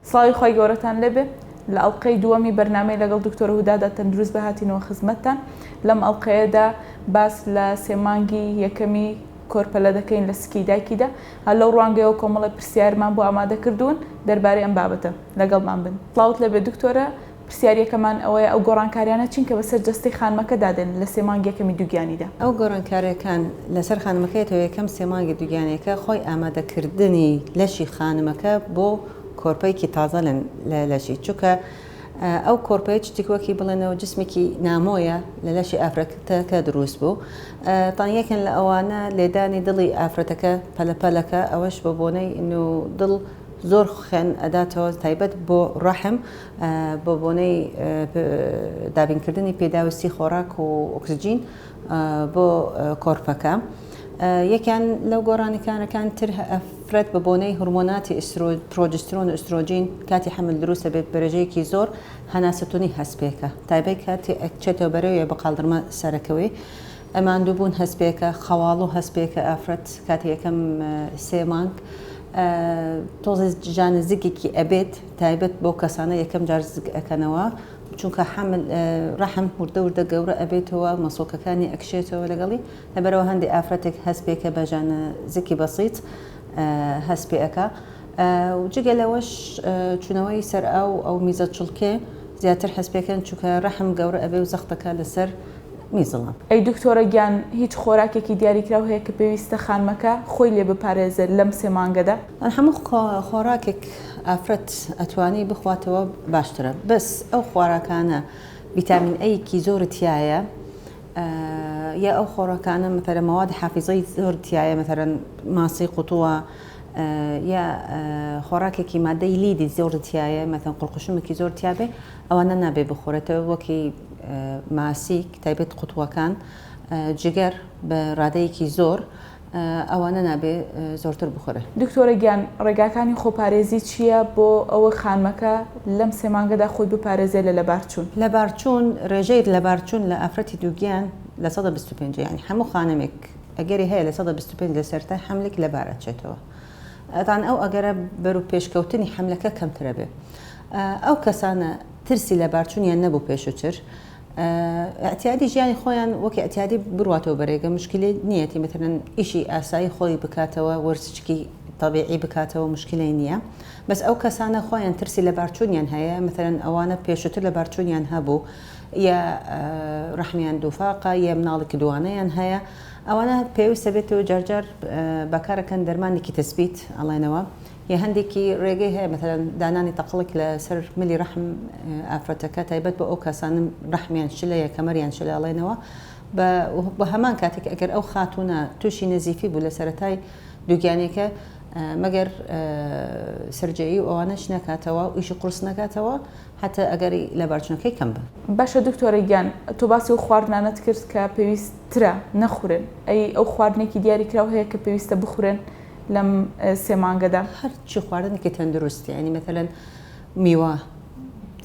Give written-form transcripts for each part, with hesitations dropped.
سڵاوی خۆی گەورەتان لێبێ لە ئەڵلقەی دووەمی بەرنامەی لەگەڵ دکتۆرە هودادا تەندروست بەهاتینەوە خزمەتتان. لەم ئەڵلقەیەدا باس لە سێمانگی یەکەمی کۆرپەلە دەکەین لە سکی دایکیدا. هەر لەو ڕوانگەیەوە کۆمەڵی پرسیارمان بۆ ئامادە کردوون دەربارەی ئەم بابەتە لەگەڵمان بن. سڵاوت لەبێ دکتۆرە. پرسیارەکەمان ئەوەیە ئەو گۆڕانکاریانە چین کە بەسەر جەستەی خانمەکە دادێن لە سێمانگی یەکەمی دووگیانیدا. ئەو گۆڕانکاریەکان لەسەر خانمەکەیەوە یەکەم سێمانگی دووگیانەکە خۆی ئامادەکردنی لەشی خانمەکە بۆ کۆرپەیەکی تازە لە لەشی چووکە ئەو کۆرپەیە شتێکوەکی بڵێنەوە جسمێکی نامۆیە لە لەشی ئافرەتەکە دروست بوو. تانیەکەن لە ئەوانە لێدانی دڵی ئافرەتەکە پەلەپەلەکە ئەوەش بە بۆنەی دڵ زۆر خوێن ئەداتەوە تایبەت بۆ ڕەحم بۆ بۆنەی دابینکردنی پێداویستی خۆراک و ئۆکسجین بۆ کۆرپەکە. یەکیان لەو گۆڕانیکانەکان تر ئەفرەت بە بۆنەی هورمۆناتی پرۆجسترۆن و ئوسترۆجین کاتی حمل دروستە بێت بەرەجەیەکی زۆر هەناسەتوونی هەسپێکە تایبەت کاتی ئەچێتەوە بەرەوەیە بە قاڵدرمە سەرەکەوەی ئەماندووبوون هەسپێکە خەواڵ و هەسپێکە ئافرەت کاتی یەکەم سێ مانگ تۆزی ژانزگێکی ئەبێت تایبەت بۆ کەسانە یەکەم جار زگ ئەکەنەوە چونکە ڕەحم وردە وردە گەورە ئەبێتەوە مەسۆکەکانی ئەکشێتەوە لەگەڵی لەبەرەوە هەندێک ئافرەتێک هەسپێکە بە ژانزگی بەسیط هەسپێکە و جگە لەوەش چونەوەی سەر ئەو میزە چڵکێ زیاتر هەسپێکەن چونکە ڕەحم گەورە ئەبێ و زەختەکە لەسەر میزڵم. ئەی دکتۆرە گیان هیچ خۆراکێکی دیاریکراو هەیە کە پێویستە خانمەکە خۆی لێ بپارێزێت لەم سێمانگەدا؟ هەموو خۆراکێک ئافرەت ئەتوانی بخواتەوە باشترە بەس ئەو خۆراکانە ڤیتامین ئەیەکی زۆرتیایە یا ئەو خۆراکانە مەتەرە مەواد حافیزەی زۆرتیایە مەتەرەن ماسی قوتووە یا خۆراکێکی مادەی لیدی زۆرتیایە مەتەن قوڵقوشمێکی زۆر تیابێ ئەوانە نابێ بخۆرێتەوە وەکی ماسیک تایبەت قوتووەکان جگەر بە ڕادەیەکی زۆر ئەوانە نابێ زۆرتر بخۆرە. دکتۆرە گیان ڕێگاکانی خۆپارێزی چییە بۆ ئەوە خانمەکە لەم سێمانگەدا خۆی بپارێزێ لە لەبارچوون؟ لەبارچوون ڕێژەی لەبارچوون لە ئافرەتی دووگیان لە 125 یعنی هەموو خانمێک ئەگەری هەیە لە 125 لە سەرتا حملێک لەبارەچێتەوە. ئەتان ئەو ئەگەرە بەرو پێشکەوتنی حملەکە کەمترە بێ. ئەو کەسانە ترسی لەبارچوونیان نەبوو پێشووتر ئەتیادی ژیانی خۆیان وەکی ئەتیادی بڕاتەوە بەرێگە مشکلی نیەتی مەتەرەن ئیشی ئاسایی خۆی بکاتەوە وەرزشکی تەبیعی بکاتەوە مشکلی نییە بەس ئەو کەسانە خۆیان ترسی لەبارچوونیان هەیە مەتەرەن ئەوانە پێشووتر لەبارچوونیان هەبوو یا ڕەحمیان دووفاقە یا مناڵێکی دوانەیان هەیە ئەوانە پێویستە بێتەوە جارجار بەکارەکەن دەرمانێکی تەسبیت ئەڵێنەوە یا هەندێکی ڕێگەی هەیە مەتەرەن دانانی تەقڵێک لەسەر ملی ڕەحم ئافرەتەکە تایبەت بە ئەو کەسانم ڕەحمیان شلە یا کەمەریان شلە ئەڵێنەوە بە هەمان کاتێک ئەگەر ئەو خاتونە تووشی نزیفی بوو لە سەرەتای دووگیانێکە مەگەر سەررجەیی ئەوانەش نەکاتەوە و ئیشی قورس نەکاتەوە حتى ئەگەری لەبارچوونەکەی کەم بن. باشە دکتۆرە گیان تۆ باسی و خواردنانەت کرد کە پێویسترە نەخورن ئەی ئەو خواردنێکی دیاریکراو هەیە کە پێویستە بخورن لەم سێمانگەدا؟ هەرچی خواردنێکی تەندروستی ینی مەتەلەن میوە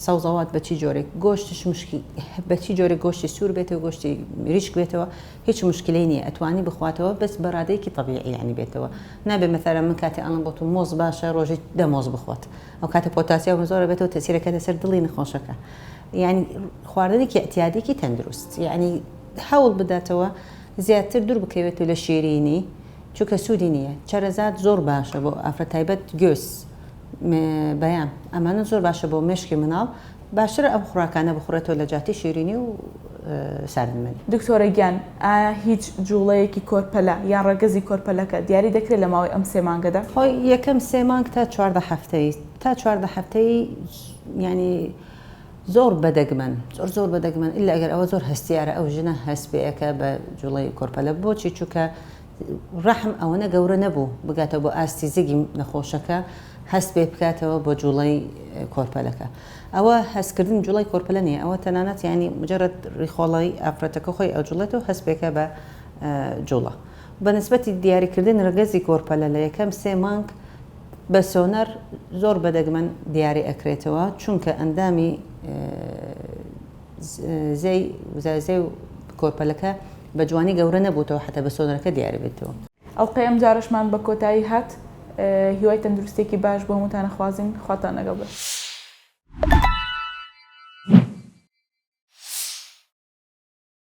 سەوزەوات بەچی جۆرێک گۆشتش مشکی بەچی جۆرێک گۆشتی سوور بێتەوە گۆشتی ریشک بێتەوە هیچ مشکلەی نییە ئەتوانی بخواتەوە بەس بەڕادەیەکی طبیعی ینی بێتەوە نابێ مەثەلا من کاتی ئەڵم بۆ تو مۆز باشە ڕۆژی دەمۆز بخوات ئەو کاتە پۆتاسیۆم زۆرە بێتەوە تەسیرەکە لەسەر دڵی نەخۆشەکە ینی خواردنێکی ئەتیادێکی تەندروست ینی هەوڵ بداتەوە زیاتر دوور بکەوێتەوە لە شیرینی چونکە سوودی نییە چەرەزات زۆر باشە بۆ ئافرەتایبەت گوێس بەیان ئەمانە زۆر باشە بۆ مشکی مناڵ باشترە ئەم خوراکانە بخورێتەوە لە جاتی شیرینی و ساردمەنی. دکتۆرە گیان ئایا هیچ جوڵەیەکی کۆرپەلە یان ڕەگەزی کۆرپەلەکە دیاری دەکرێت لە ماوەی ئەم سێمانگەدا؟ خۆی یەکەم سێ مانگ تا 14 هەفتەی تا 14 هەفتەی ینی زۆر بەدەگمەن زۆر بەدەگمەن ئللا ئەگەر ئەوە زۆر هەستیارە ئەو ژنە هەستپێیەکە بە جوڵەی کۆرپەلە بۆچی چووکە ڕەحم ئەوەنە گەورە نەبوو بگاتەوە بۆ ئاستی زگی نەخۆشەکە هەست پێ بکاتەوە بۆ جوڵەی کۆرپەلەکە ئەوە هەستکردن جوڵەی کۆرپەلە نیە ئەوە تەنانەت ینی مجرد ڕیخۆڵی ئافرەتەکە خۆی ئەو جوڵێتەوە هەست پێکە بە جوڵە بەنسبەتی دیاریکردن ڕگەزی کۆرپەلە لە یەکەم سێ مانگ بە سۆنەر زۆر بەدەگمەن دیاری ئەکرێتەوە چونکە ئەندامی زەی و کۆرپەلەکە بە جوانی گەورە نەبووتەوە حتى بە سۆنەرەکە دیاری بێتەوە. ئەڵلقەی ئەم جارشمان بە کۆتایی هات هیوای تەندروستێکی باش بۆ هەمووتانە خوازین خواتان لەگەڵ بێت.